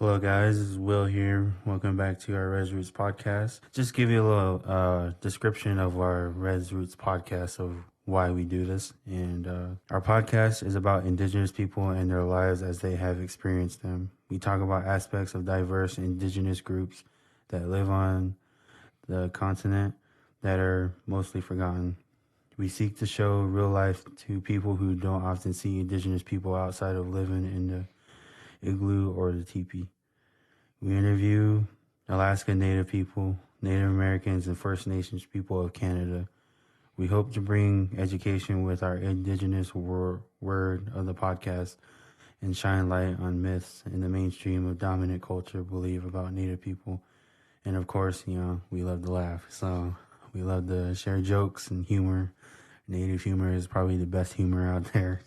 Hello, guys. This is Will here. Welcome back to our Res Roots podcast. Just give you a little description of our Res Roots podcast of why we do this. And our podcast is about Indigenous people and their lives as they have experienced them. We talk about aspects of diverse Indigenous groups that live on the continent that are mostly forgotten. We seek to show real life to people who don't often see Indigenous people outside of living in the igloo or the teepee. We interview Alaska Native people, Native Americans, and First Nations people of Canada. We hope to bring education with our Indigenous word of the podcast and shine light on myths in the mainstream of dominant culture believe about Native people. And of course, we love to laugh. So we love to share jokes and humor. Native humor is probably the best humor out there.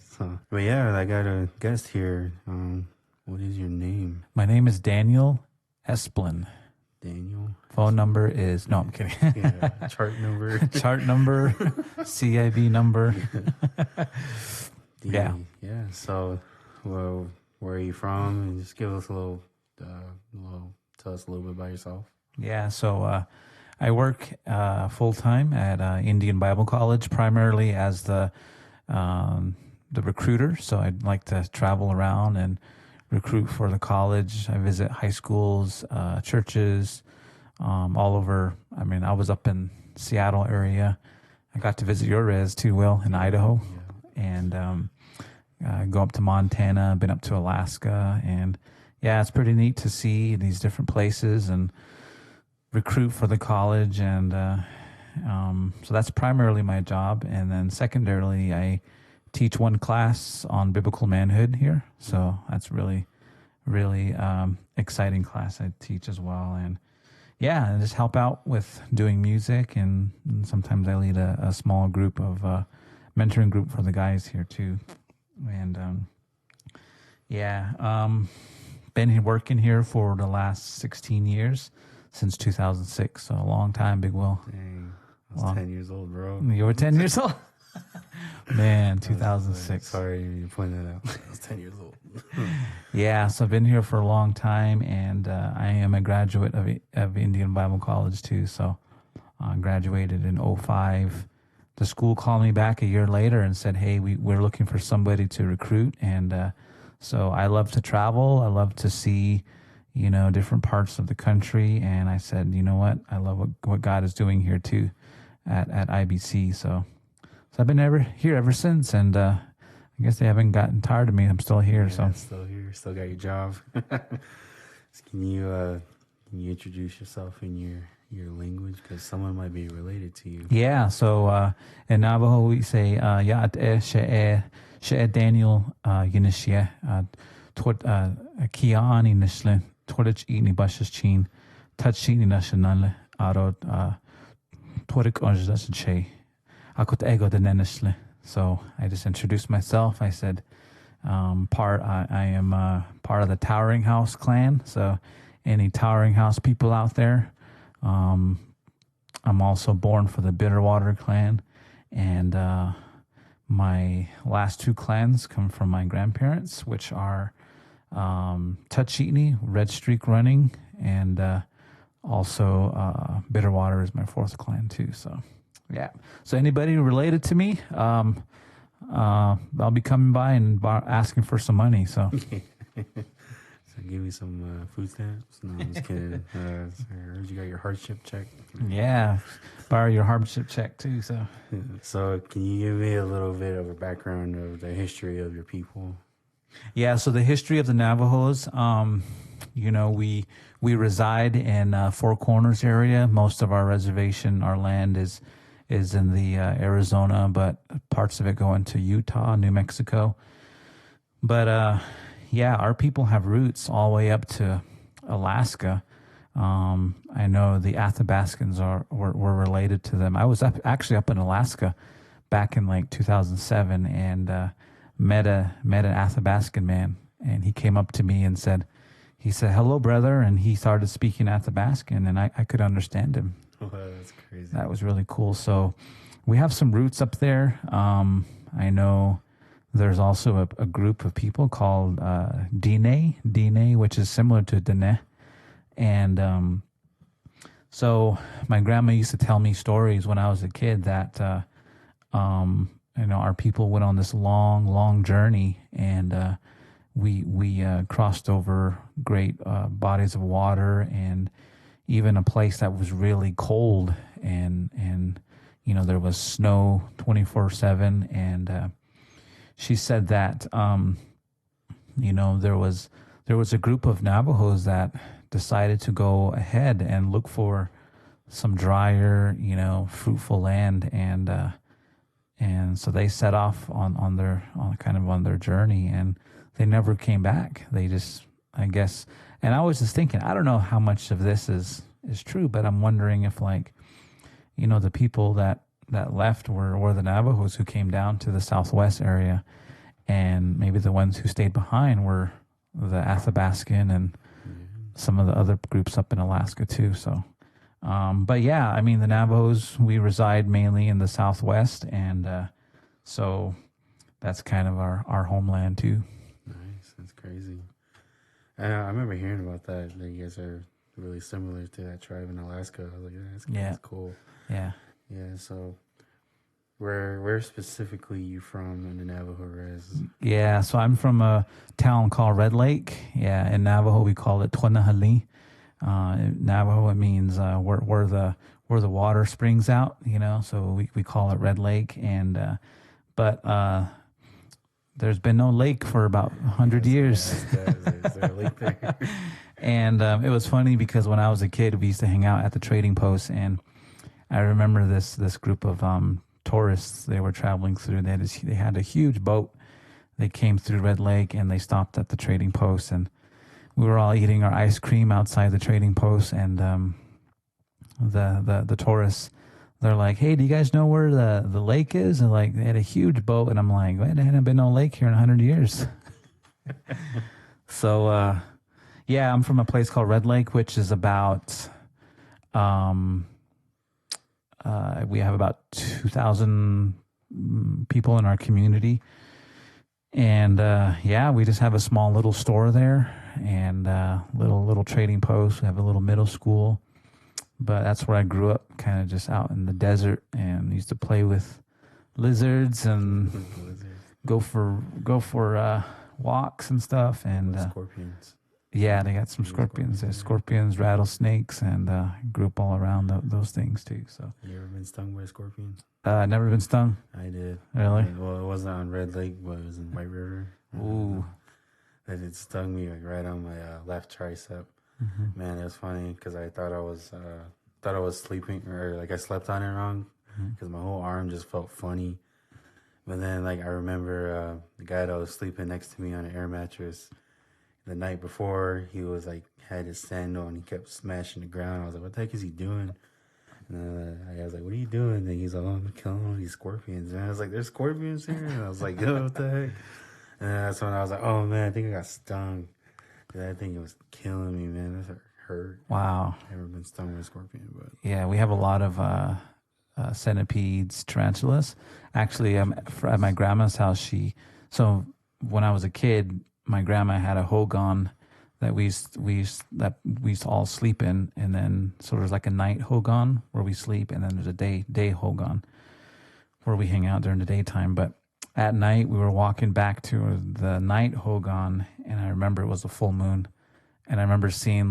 But yeah, I got a guest here. What is your name? My name is Daniel Esplin. Daniel? Phone number is... No, I'm kidding. Yeah, chart number. Chart number, CIB number. Yeah. Yeah, so, well, where are you from? And just give us tell us a little bit about yourself. Yeah, so I work full-time at Indian Bible College, primarily as the recruiter. So I'd like to travel around and recruit for the college. I visit high schools, churches, all over. I mean, I was up in Seattle area. I got to visit your res too, Will, in Idaho. Yeah. And go up to Montana, been up to Alaska. And yeah, it's pretty neat to see these different places and recruit for the college. And so that's primarily my job. And then secondarily, I teach one class on Biblical Manhood here. So that's really exciting class I teach as well. And yeah, I just help out with doing music. And sometimes I lead a small group of mentoring group for the guys here too. And been here working here for the last 16 years, since 2006. So a long time, Big Will. Dang, I was 10 years old, bro. You were 10 years old? Man, 2006. Sorry you pointed that out. I was 10 years old. Yeah, so I've been here for a long time, and I am a graduate of Indian Bible College too. So I graduated in 2005. The school called me back a year later and said, hey, we're looking for somebody to recruit. And so I love to travel. I love to see, different parts of the country. And I said, you know what? I love what God is doing here too at IBC. So I've been here ever since, and I guess they haven't gotten tired of me. I'm still here. Yeah, still here. Still got your job. Can you introduce yourself in your language, because someone might be related to you? Yeah. So in Navajo we say she'e Daniel Yinishye twot kiani nishle twotich ini bashas chin touchini national aro tworik onjas che. So I just introduced myself. I said, I am part of the Towering House clan. So any Towering House people out there, I'm also born for the Bitterwater clan. And my last two clans come from my grandparents, which are Tutchitni, Red Streak Running, and also Bitterwater is my fourth clan too. So yeah. So anybody related to me, I'll be coming by and asking for some money. So, so give me some food stamps. No, I'm just kidding. I heard you got your hardship check. Yeah, borrow your hardship check too. So can you give me a little bit of a background of the history of your people? Yeah. So the history of the Navajos. We reside in Four Corners area. Most of our reservation, our land is in the Arizona, but parts of it go into Utah, New Mexico. But our people have roots all the way up to Alaska. I know the Athabascans were related to them. I was actually up in Alaska back in like 2007 and met an Athabascan man, and he came up to me and said, hello, brother, and he started speaking Athabascan, and I could understand him. Oh, that's crazy. That was really cool. So we have some roots up there. I know There's also a group of people called Dine, which is similar to Dene. And so my grandma used to tell me stories when I was a kid that, our people went on this long, long journey, and we crossed over great bodies of water, and even a place that was really cold, and there was snow 24/7. And she said that there was a group of Navajos that decided to go ahead and look for some drier, fruitful land, and so they set off on their journey, and they never came back. They just, I guess, and I was just thinking, I don't know how much of this is true, but I'm wondering if, the people that left were the Navajos who came down to the Southwest area, and maybe the ones who stayed behind were the Athabascan and some of the other groups up in Alaska too. So, but yeah, I mean, the Navajos, we reside mainly in the Southwest, and so that's kind of our homeland too. Nice, that's crazy. I remember hearing about that. That you guys are really similar to that tribe in Alaska. I was like, that's cool. Yeah. Yeah. So, where specifically you from in the Navajo res? Yeah, so I'm from a town called Red Lake. Yeah, in Navajo we call it Twanahali. In Navajo it means where the water springs out. So we call it Red Lake, and but there's been no lake for about 100 years. Is there a lake there? And it was funny because when I was a kid, we used to hang out at the trading post, and I remember this group of tourists. They were traveling through. They had a huge boat. They came through Red Lake, and they stopped at the trading post, and we were all eating our ice cream outside the trading post. And the tourists, they're like, "Hey, do you guys know where the lake is?" And they had a huge boat, and I'm like, "Well, there hasn't been no lake here in 100 years." So yeah, I'm from a place called Red Lake, which is about we have about 2,000 people in our community. And yeah, we just have a small little store there, and little trading post. We have a little middle school. But that's where I grew up, kind of just out in the desert, and used to play with lizards and go for walks and stuff. And scorpions. Yeah, they got some scorpions. There's scorpions, rattlesnakes, and grew up all around those things too. So, you ever been stung by a scorpion? Never been stung. I did. Really? Well, it wasn't on Red Lake, but it was in White River. Ooh. And it stung me right on my left tricep. Mm-hmm. Man, it was funny because I thought I was sleeping, or I slept on it wrong, because my whole arm just felt funny. But then I remember the guy that was sleeping next to me on an air mattress. The night before, he was had his sandal and he kept smashing the ground. I was like, "What the heck is he doing?" And I was like, "What are you doing?" And he's like, "Oh, I'm killing all these scorpions." And I was like, "There's scorpions here?" And I was like, "Yo, what the heck?" And that's when I was like, "Oh man, I think I got stung." I think it was killing me, man. That hurt. Wow. I've never been stung by a scorpion, but yeah, we have a lot of centipedes, tarantulas. Actually, at my grandma's house, so when I was a kid, my grandma had a hogan that we used to all sleep in, and then so there's a night hogan where we sleep, and then there's a day hogan where we hang out during the daytime. But at night we were walking back to the night hogan, and I remember it was a full moon, and I remember seeing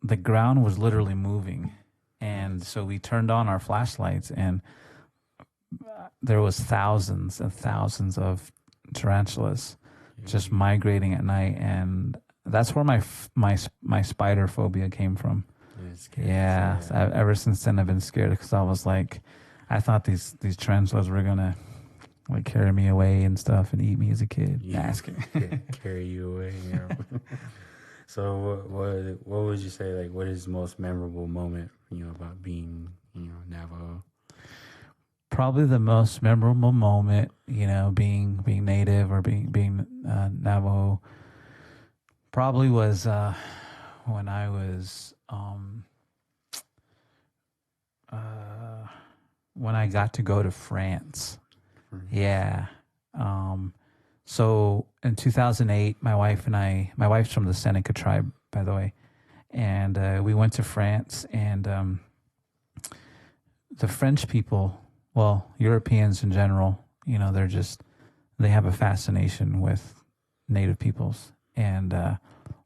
the ground was literally moving, and so we turned on our flashlights, and there was thousands and thousands of tarantulas just migrating at night, and that's where my spider phobia came from. Yeah, so ever since then I've been scared, because I was I thought these tarantulas were gonna carry me away and stuff and eat me as a kid. Yeah. Carry you away. So what would you say what is the most memorable moment about being Navajo? Probably the most memorable moment, being native or being Navajo, probably was when I was when I got to go to France. Yeah, So in 2008, my wife's from the Seneca tribe, by the way, and we went to France, and the French people, well, Europeans in general, they have a fascination with native peoples. And,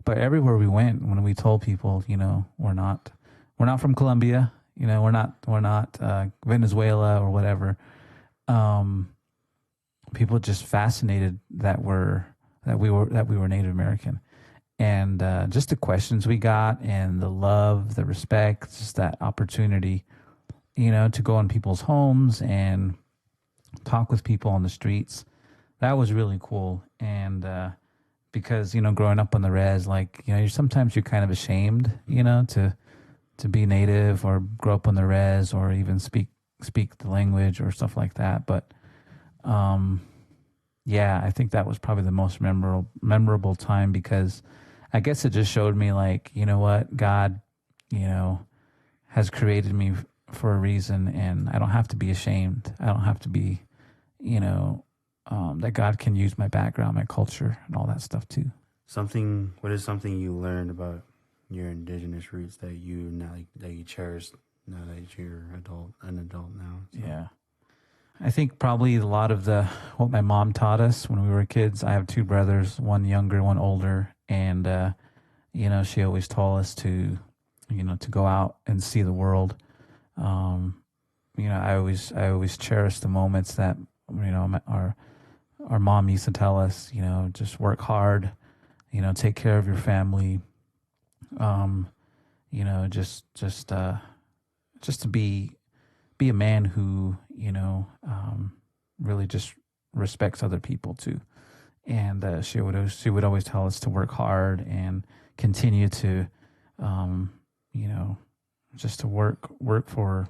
but everywhere we went, when we told people, we're not from Colombia, we're not Venezuela or whatever. People just fascinated that we were Native American, and just the questions we got, and the love, the respect, just that opportunity, to go in people's homes and talk with people on the streets. That was really cool. And because growing up on the res, sometimes you're kind of ashamed, to be native or grow up on the res or even speak the language or stuff like that. But yeah, I think that was probably the most memorable time, because I guess it just showed me, what God, has created me for a reason, and I don't have to be ashamed. I don't have to be, that God can use my background, my culture, and all that stuff too. What is something you learned about your indigenous roots that you cherish now that you're an adult now? So. Yeah. I think probably a lot of what my mom taught us when we were kids. I have two brothers, one younger, one older, and she always told us to go out and see the world. I always cherish the moments that our mom used to tell us, just work hard, take care of your family, just to be a man who really just respects other people too. And she would always tell us to work hard and continue to just to work for,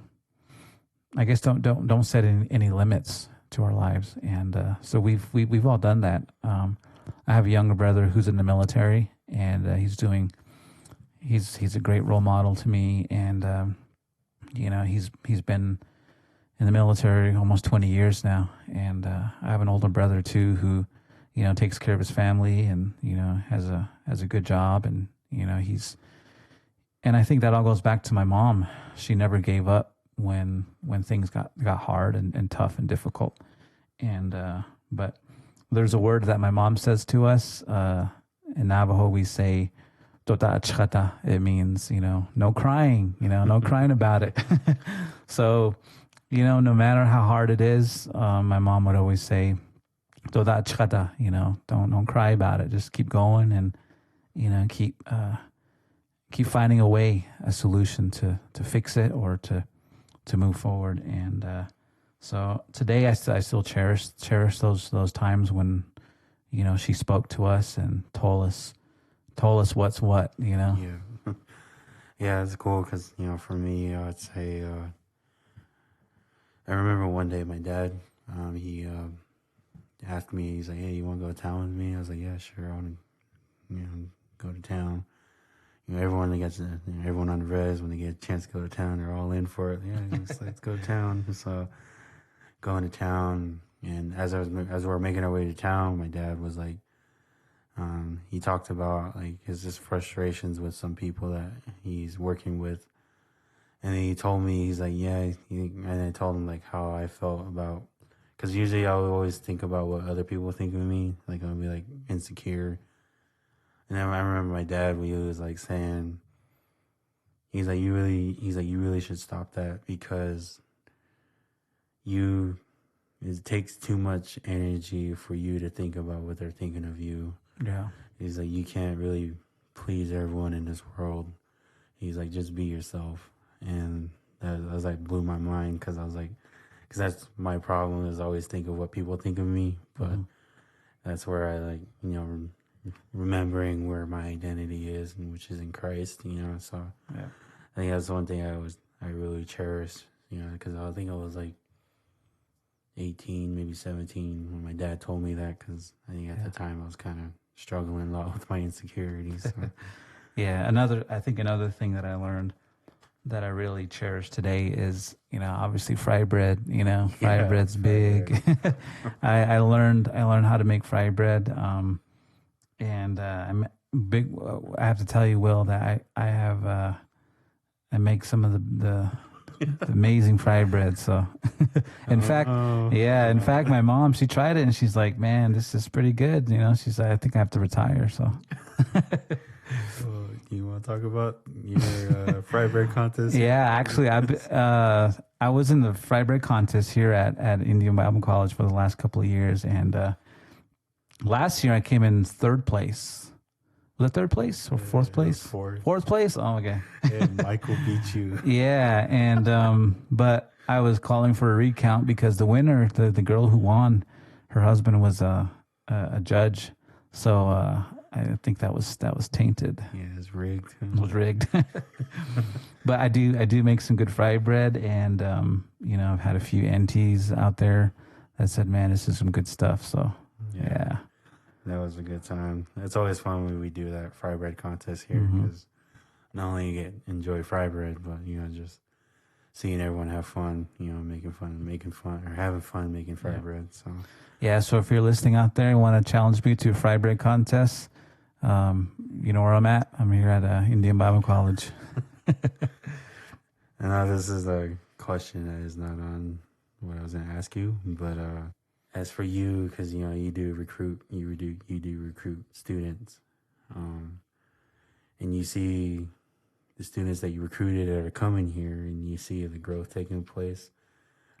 I guess, don't set any limits to our lives. And so we've all done that. I have a younger brother who's in the military, and he's a great role model to me. And he's been in the military almost 20 years now. And I have an older brother too who takes care of his family, and has a good job, and and I think that all goes back to my mom. She never gave up when things got hard and tough and difficult. And but there's a word that my mom says to us. In Navajo we say "tota achkata." It means no crying, no crying about it. So no matter how hard it is, my mom would always say "tota achkata." Don't cry about it. Just keep going, and keep finding a way, a solution to fix it or to move forward. And so today I still cherish those times when she spoke to us and told us what's what. Yeah. Yeah, it's cool because for me, I'd say I remember one day my dad he asked me, he's like, "Hey, you want to go to town with me?" I was like, "Yeah, sure, I want to go to town." Everyone everyone on the res, when they get a chance to go to town, they're all in for it. Yeah, let's go to town. So going to town, and as we were making our way to town, my dad was like, he talked about his just frustrations with some people that he's working with, and then he told me, he's like, yeah, and I told him how I felt about, because usually I would always think about what other people think of me, I'll be insecure. And then I remember my dad, when he was saying, he's like, you really should stop that, because it takes too much energy for you to think about what they're thinking of you. Yeah. He's like, you can't really please everyone in this world. He's like, just be yourself. And that was blew my mind, because I was because that's my problem, is I always think of what people think of me. But that's where I remembering where my identity is, and which is in Christ, so yeah. I think that's one thing I really cherish, because I think I was 18, maybe 17 when my dad told me that, because I think at the time I was kind of struggling a lot with my insecurities. So. Yeah, I think another thing that I learned that I really cherish today is, obviously fry bread. Fry Yeah, bread's fry big. bread. I learned how to make fry bread. And I'm big. I have to tell you, Will, that I have I make some of the amazing fry bread. So, in fact, Oh, yeah, in fact, my mom, she tried it and she's like, "Man, this is pretty good." She's like, "I think I have to retire." So. oh, you want to talk about your fry bread contest here? Yeah, actually, I was in the fry bread contest here at Indian Bible College for the last couple of years, and last year I came in third place. Was it third place or fourth It was place? fourth. Fourth place. Oh, okay. And Michael beat you. Yeah, and but I was calling for a recount because the winner, the girl who won, her husband was a judge, so I think that was tainted. Yeah, it's rigged. It was rigged. But I do make some good fry bread, and I've had a few NTs out there that said, "Man, this is some good stuff." So yeah. That was a good time. It's always fun when we do that fry bread contest here because not only you enjoy fry bread, but just seeing everyone have fun. Making fun, or having fun making fry bread. So Yeah, so if you're listening out there and want to challenge me to a fry bread contest, you know where I'm at. I'm here at Indian Bible College. And now this is a question that is not on what I was going to ask you, but as for you, because you do recruit students, and you see the students that you recruited that are coming here, and you see the growth taking place.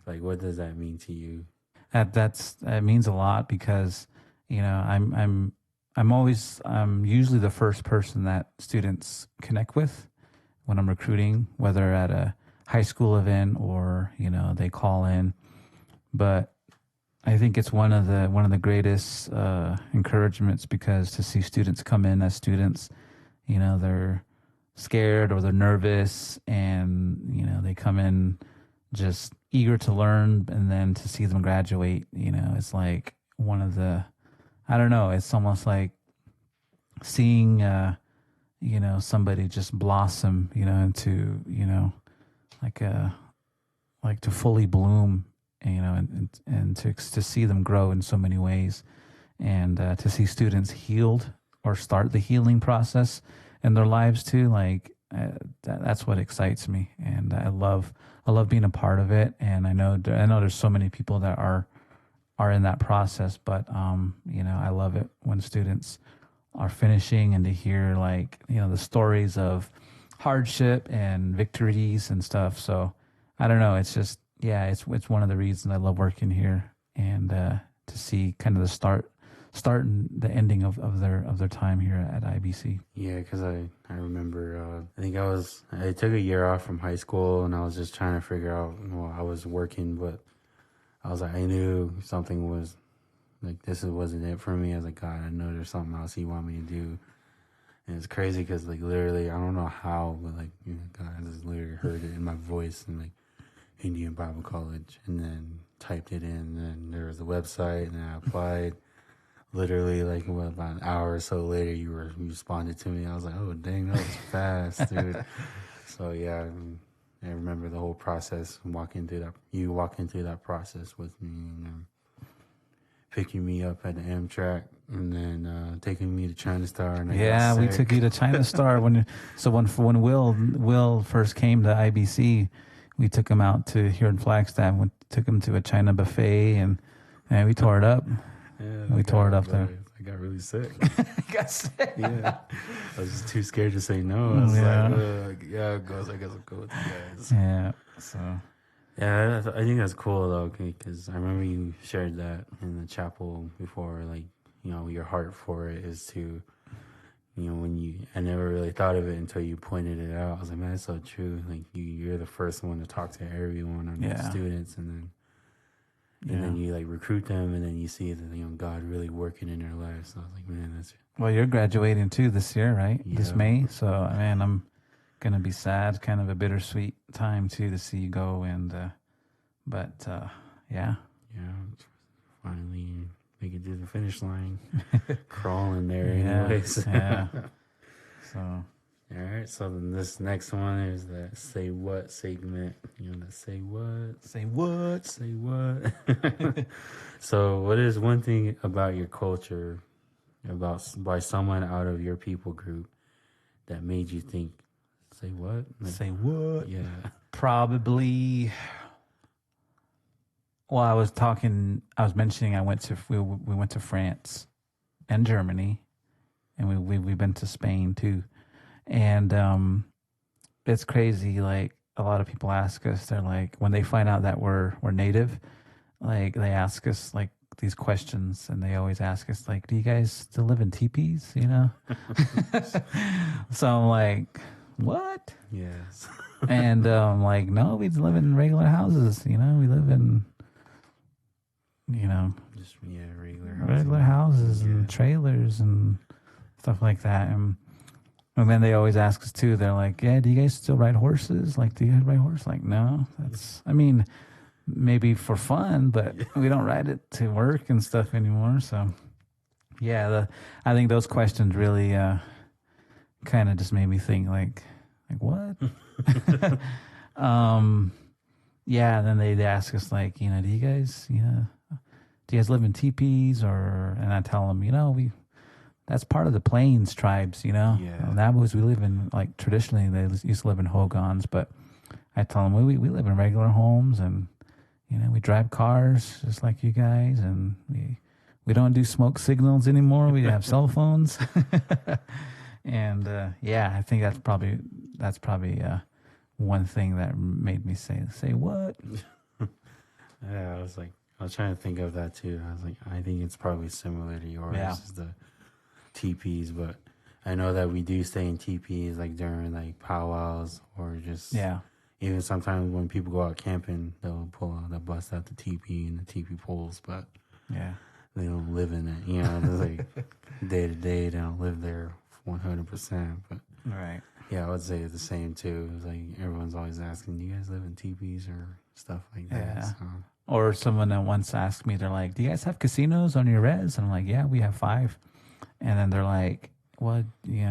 Like, what does that mean to you? That means a lot because I'm always usually the first person that students connect with when I'm recruiting, whether at a high school event or they call in. But I think it's one of the greatest encouragements because to see students come in as students, they're scared or they're nervous, and they come in just eager to learn, and then to see them graduate, it's like one of the, I don't know, it's almost like seeing somebody just blossom, into like to fully bloom, and to see them grow in so many ways, and to see students healed or start the healing process in their lives too. Like that's what excites me, and I love being a part of it. And I know there's so many people that are in that process, but I love it when students are finishing and to hear the stories of hardship and victories and stuff. So I don't know, it's just, it's one of the reasons I love working here, and to see kind of the start and the ending of their time here at IBC. Yeah, because I remember, I think I took a year off from high school, and I was just trying to figure out, I was working, but I was like, I knew something was, like, wasn't it for me. I was like, God, I know there's something else you want me to do. And it's crazy because, like, literally, I don't know how, but, like, God, I just literally heard it in my voice, and, like, Indian Bible College, and then typed it in, and then there was a website, and I applied. Literally, like, about an hour or so later, you responded to me. I was like, oh, dang, that was fast, dude. So, yeah, I remember the whole process, walking through that process with me, and picking me up at the Amtrak, and then taking me to China Star. And we took you to China Star when Will first came to IBC. We took him out to here in Flagstaff. We took him to a China buffet, and we tore it up. Yeah, we tore it up there. I got really sick. Got sick. Yeah, I was just too scared to say no. I was like, I guess I'll go with you guys. Yeah. So. Yeah, I think that's cool though, because I remember you shared that in the chapel before. Like, your heart for it is to, I never really thought of it until you pointed it out. I was like, man, that's so true. Like, you're the first one to talk to everyone on the students, and then you like recruit them, and then you see that God really working in their lives. So I was like, man, that's. Well, you're graduating too this year, right? Yeah. This May. So man, I'm gonna be sad. Kind of a bittersweet time too to see you go, and yeah. Finally make it to the finish line. Crawling there, Yeah. anyways. Yeah. So. All right, so then this next one is that say what segment. You know, that say what, Say what? say what. So, what is one thing about your culture, by someone out of your people group, that made you think, say what? Like, Say what? yeah. Probably. Well, I was mentioning we went to France and Germany, and we've been to Spain too. And it's crazy. Like a lot of people ask us, they're like, when they find out that we're native, like they ask us like these questions, and they always ask us like, "Do you guys still live in teepees?" You know. So I'm like, "What?" Yes. And like, no, we live in regular houses. You know, we live in, Just regular houses and Yeah. trailers and stuff like that. And then they always ask us too. They're like, "Yeah, do you guys still ride horses? Like, do you guys ride horses?" Like, no. I mean, maybe for fun, but we don't ride it to work and stuff anymore. So, yeah, I think those questions really kind of just made me think, like what? Yeah. And then they'd ask us like, do you guys, do you guys live in teepees and I tell them, that's part of the Plains tribes, Yeah. Navajos, we live in, like, traditionally they used to live in hogans, but I tell them we live in regular homes, and, we drive cars just like you guys, and we don't do smoke signals anymore. We have cell phones. And, yeah, I think that's probably one thing that made me say what? Yeah, I was trying to think of that too. I was like, I think it's probably similar to yours, Yeah. is the teepees, but I know that we do stay in teepees like during like powwows, or just even sometimes when people go out camping, they'll bust out the teepee and the teepee poles, but they don't live in it. It's like day to day, they don't live there 100%. But Right. yeah, I would say it's the same too. It's like everyone's always asking, "Do you guys live in teepees or stuff like that?" Yeah. So. Or someone that once asked me, they're like, "Do you guys have casinos on your res?" And I'm like, "Yeah, we have 5." And then they're like, "Well, do you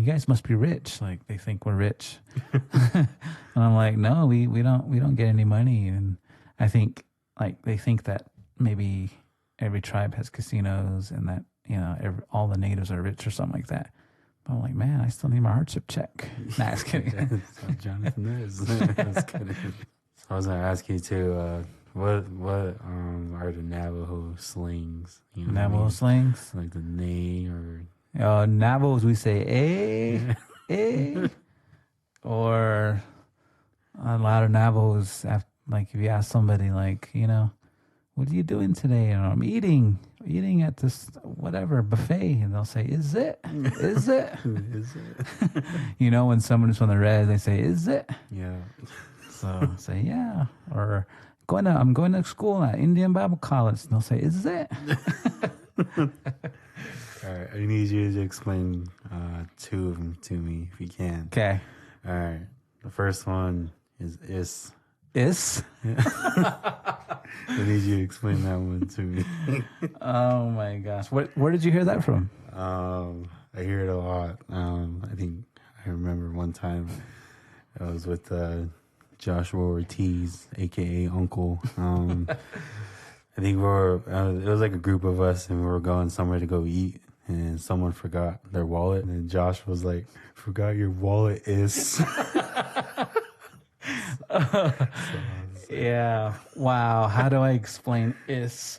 guys must be rich." Like, they think we're rich. And I'm like, "No, we don't get any money." And I think, like, they think that maybe every tribe has casinos, and that, all the natives are rich or something like that. But I'm like, man, I still need my hardship check. Nah, just kidding. That's how Jonathan is. Just kidding. So I was gonna ask you too. What are the Navajo slings? Navajo slings? Like the neigh or Navajos, we say, eh, eh. Or a lot of Navajos, like, if you ask somebody, like, what are you doing today? And I'm eating at this whatever buffet, and they'll say, "Is it? Is it?" Is it? When someone's from the res, they say, "Is it?" Yeah. So say, "Yeah." Or I'm going to school at Indian Bible College, and they'll say, "Is it?" All right, I need you to explain 2 of them to me if you can. Okay. All right. The first one is is. Is? I need you to explain that one to me. Oh my gosh. Where did you hear that from? I hear it a lot. I think I remember one time I was with Joshua Ortiz, aka Uncle. I think it was like a group of us, and we were going somewhere to go eat, and someone forgot their wallet, and Josh was like, "Forgot your wallet is." Yeah. Wow. How do I explain is?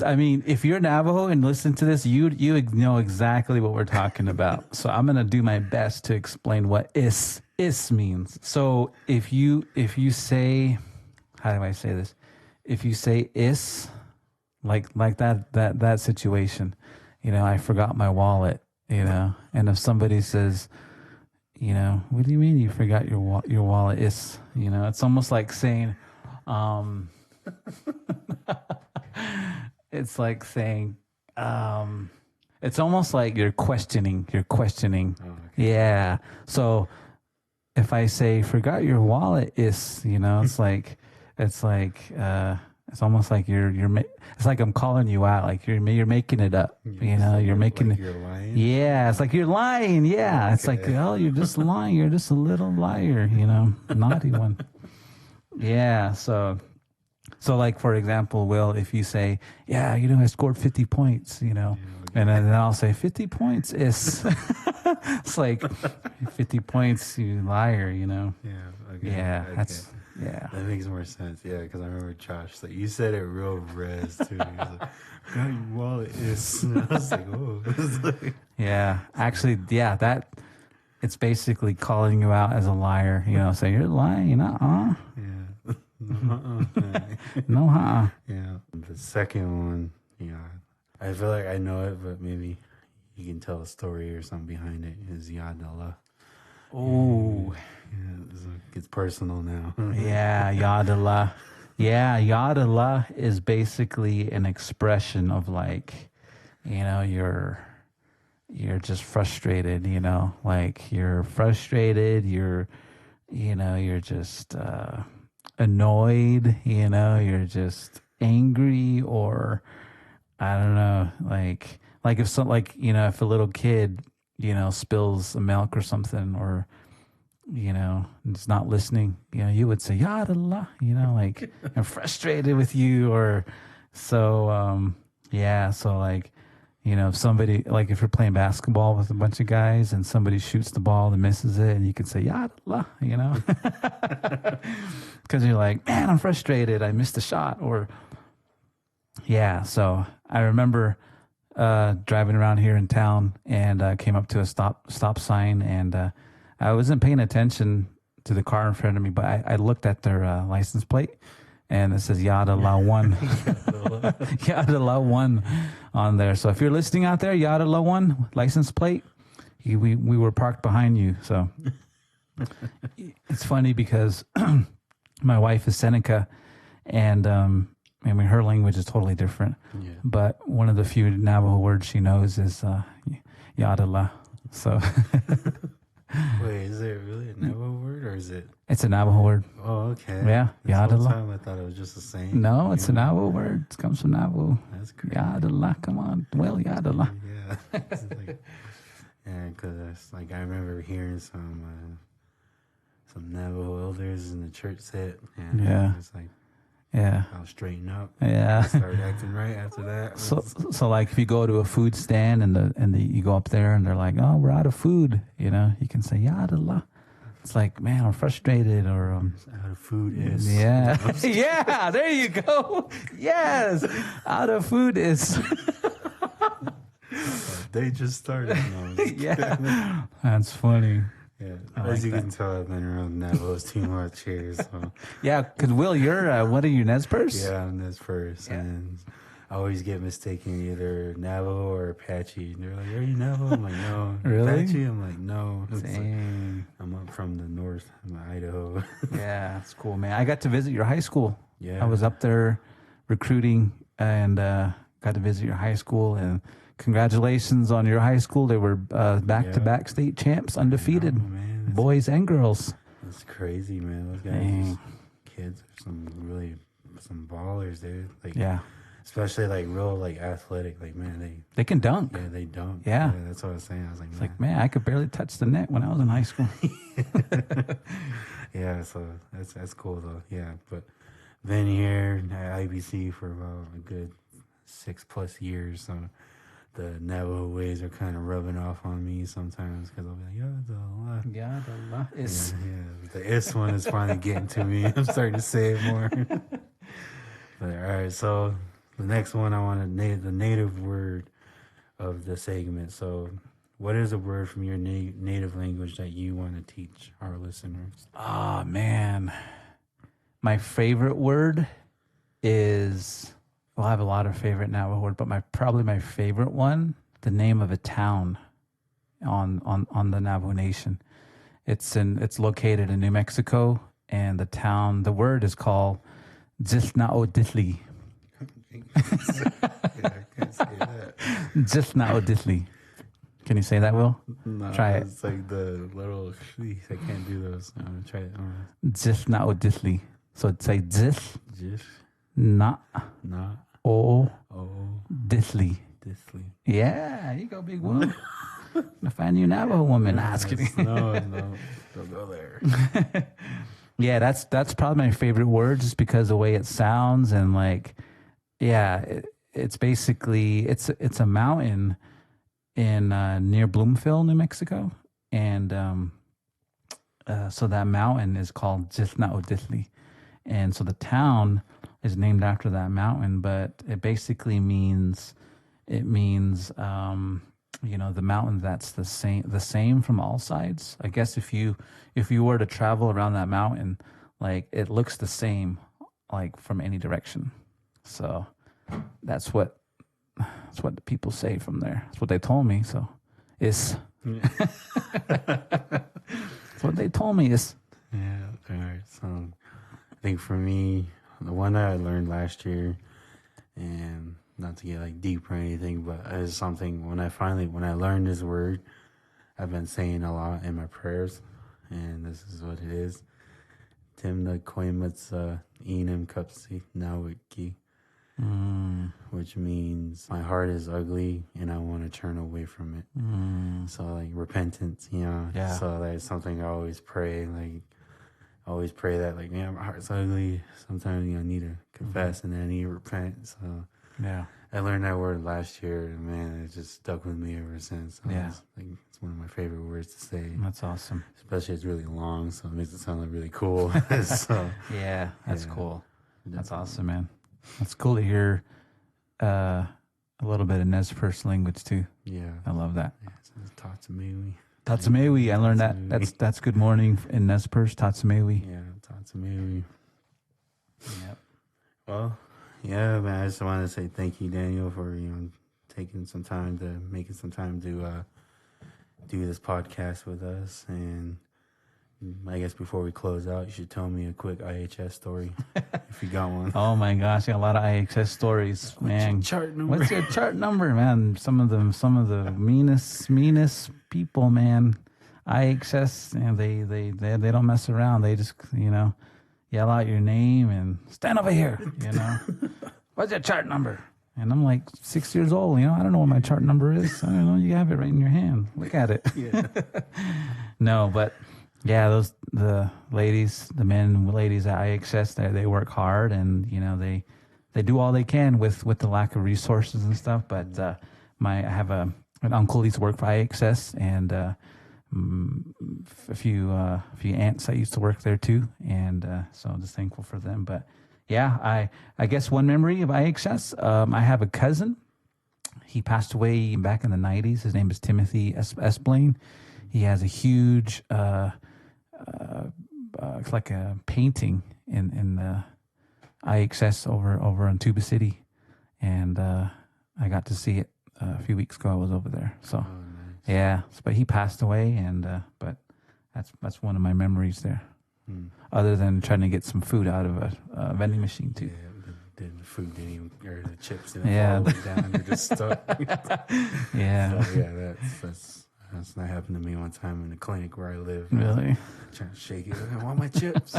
I mean, if you're Navajo and listen to this, you know exactly what we're talking about. So I'm gonna do my best to explain what is means. So if you say, how do I say this? If you say is, like that situation, I forgot my wallet, and if somebody says, what do you mean you forgot your wallet is, it's almost like saying, it's like saying, it's almost like you're questioning. Oh, okay. Yeah. So if I say forgot your wallet is, it's like It's almost like it's like I'm calling you out, like you're making it up. You're making like you're lying. Yeah, it's like you're lying. Yeah, it's like, oh, you're just lying. You're just a little liar. Naughty one. Yeah. So like for example, Will, if you say, yeah, I scored 50 points, and then I'll say 50 points is, it's like 50 points, you liar, Yeah. Okay. Yeah, Okay. Yeah. That makes more sense. Yeah, because I remember Josh. Like you said it real res too. He was like, "God, your wallet is." And I was like, "Oh." Yeah. Actually, yeah. It's basically calling you out as a liar. Saying you're lying. Yeah. No. Yeah. The second one, I feel like I know it, but maybe you can tell a story or something behind it. Is Yad Allah. Oh. Yeah, it's personal now. Yeah, Yad Allah. Yeah, Yad Allah is basically an expression of like, you're just frustrated, like you're frustrated, you're just annoyed, you're just angry, or I don't know, like if a little kid, spills a milk or something, or is not listening, you would say, Ya Allah, like I'm frustrated with you, or so, yeah. So like, if somebody, like if you're playing basketball with a bunch of guys and somebody shoots the ball and misses it, and you can say, Ya Allah, because you're like, man, I'm frustrated. I missed a shot, or yeah. So I remember driving around here in town and came up to a stop sign, and I wasn't paying attention to the car in front of me, but I looked at their license plate, and it says Yad Allah 1. Yad Allah 1 on there. So if you're listening out there, Yad Allah 1 license plate, we were parked behind you. So it's funny because my wife is Seneca, and her language is totally different. Yeah. But one of the few Navajo words she knows is Yad Allah. So... Wait, is it really a Navajo word, or is it? It's a Navajo word. Oh, okay. Yeah, Yad Allah. Allah. I thought it was just the same. No, it's a Navajo word. It comes from Navajo. That's crazy. Yad Allah, come on. Well, Yad Allah. Yeah. Yeah, because I remember hearing some Navajo elders in the church set, and Yeah. it's like, Yeah. I'll straighten up. Yeah. Start acting right after that. So like if you go to a food stand and you go up there and they're like, oh, we're out of food, you can say Yad Allah. It's like, man, I'm frustrated, or out of food is. Yeah. Yeah, there you go. Yes. Out of food is. They just started. Yeah. That's funny. Yeah, like as you that. can tell, I've been around Navajos too much here. So Yeah, because Will, you're what are you, Nez Perce? yeah, I'm this first, and I always get mistaken either Navajo or Apache. And they're like, "Are you Navajo?" I'm like, "No." Really? Apache? I'm like, "No." It's like, Same. I'm up from the north. I'm Idaho. Yeah, it's cool, man. I got to visit your high school. Yeah, I was up there recruiting and got to visit your high school, and congratulations on your high school. They were back-to-back state champs, undefeated, man, boys and girls. That's crazy, man. Those guys, Dang. kids, are some ballers, dude. Like, Yeah, especially like real like athletic. Like, man, they can dunk. they dunk. Yeah. That's what I was saying. I was like, It's like, man, I could barely touch the net when I was in high school. Yeah, so that's cool though. Yeah, but been here at IBC for about a good 6+ years, so the Navajo ways are kind of rubbing off on me sometimes because I'll be like, Yeah, the is one is finally getting to me. I'm starting to say it more. But all right, so the next one I want to the native word of the segment. So, what is a word from your native language that you want to teach our listeners? Oh, man. My favorite word is, well, I have a lot of favorite Navajo words, but probably my favorite one, the name of a town on the Navajo Nation. It's located in New Mexico, and the word is called Zisnaodithli. Yeah, I can't say that. Zisnaodithli. Can you say that, Will? No, Try it. It's like the little. I can't do those. Try it. Zisnaodithli. So say Zis Just Na Not. o Oh. Disley. Disley. Yeah, you go, big woman. I find you Navajo woman. Nah, just kidding. No. Don't go there. Yeah, that's probably my favorite word, just because the way it sounds and like, yeah, it's basically it's a mountain in near Bloomfield, New Mexico, and so that mountain is called Jithnaotithli, and so the town is named after that mountain, but it basically means the mountain that's the same from all sides. I guess if you were to travel around that mountain, like it looks the same, like from any direction. So that's what the people say from there. That's what they told me. So it's that's what they told me is. Yeah. All right. So I think for me, the one that I learned last year, and not to get like deep or anything, but it's something when I learned this word, I've been saying a lot in my prayers, and this is what it is. Timna koimatsa inem kapsi nawiki. Which means my heart is ugly and I want to turn away from it. So like repentance, Yeah. So that's something I always pray. Like I always pray that like, man, my heart's ugly. Sometimes I need to confess and then I need to repent. So Yeah. I learned that word last year, and man, it just stuck with me ever since. So Yeah. It's one of my favorite words to say. That's awesome. Especially it's really long, so it makes it sound like really cool. So Yeah, that's yeah. cool. That's awesome, man. That's cool to hear a little bit of Nez Perce language too. Yeah. I love that. Yeah, so it's Tatsumewi. Tatsumewi, I learned that. Tatsumewi. That's good morning in Nez Perce, Tatsumewi. Yeah, Tatsumewi. Yep. Well, yeah, man, I just wanted to say thank you, Daniel, for making some time to do this podcast with us. And I guess before we close out, you should tell me a quick IHS story if you got one. Oh my gosh, I got a lot of IHS stories, man. What's your chart number? What's your chart number, man? Some of the meanest people, man. IHS, and they don't mess around. They just yell out your name and stand over here. What's your chart number? And I'm like 6 years old. I don't know what my chart number is. I don't know. You have it right in your hand. Look at it. Yeah. No, but yeah, the men and ladies at IHS, they work hard, and they do all they can with the lack of resources and stuff. But I have an uncle who used to work for IHS, and a few aunts that used to work there too, and so I'm just thankful for them. But yeah, I guess one memory of IHS, I have a cousin. He passed away back in the 90s. His name is Daniel Esplin. He has a huge it's like a painting in the IHS over in Tuba City, and I got to see it a few weeks ago. I was over there, so Nice. yeah. But he passed away, and but that's one of my memories there. Other than trying to get some food out of a vending machine too. Yeah, the food didn't even, or the chips didn't fall way down. They're just stuck. Yeah. So, yeah, that's not happened to me one time in the clinic where I live. Really? Trying to shake it. I want my chips.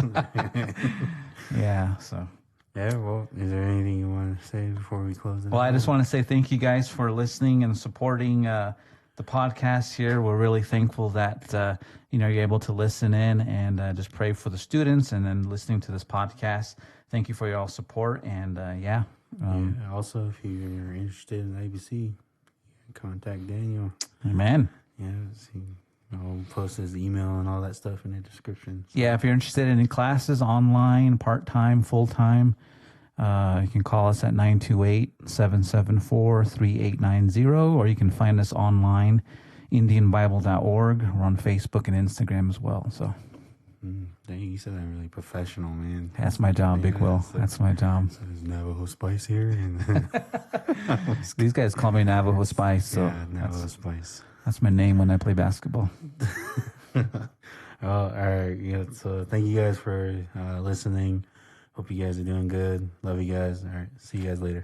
Yeah. So. Yeah, well, is there anything you want to say before we close it? Well, I just want to say thank you guys for listening and supporting the podcast here. We're really thankful that you're able to listen in and just pray for the students, and then listening to this podcast. Thank you for your all support, and Also, if you're interested in ABC, you can contact Daniel. Amen. Yeah, I'll post his email and all that stuff in the description. So. Yeah, if you're interested in any classes, online, part-time, full-time, you can call us at 928-774-3890, or you can find us online, indianbible.org. We're on Facebook and Instagram as well. So Dang, you said that really professional, man. that's my job, Big Will. That's my job. So there's Navajo Spice here. And These guys call me Navajo Spice. So yeah, Navajo Spice. That's my name when I play basketball. All right. Yeah. So thank you guys for listening. Hope you guys are doing good. Love you guys. All right. See you guys later.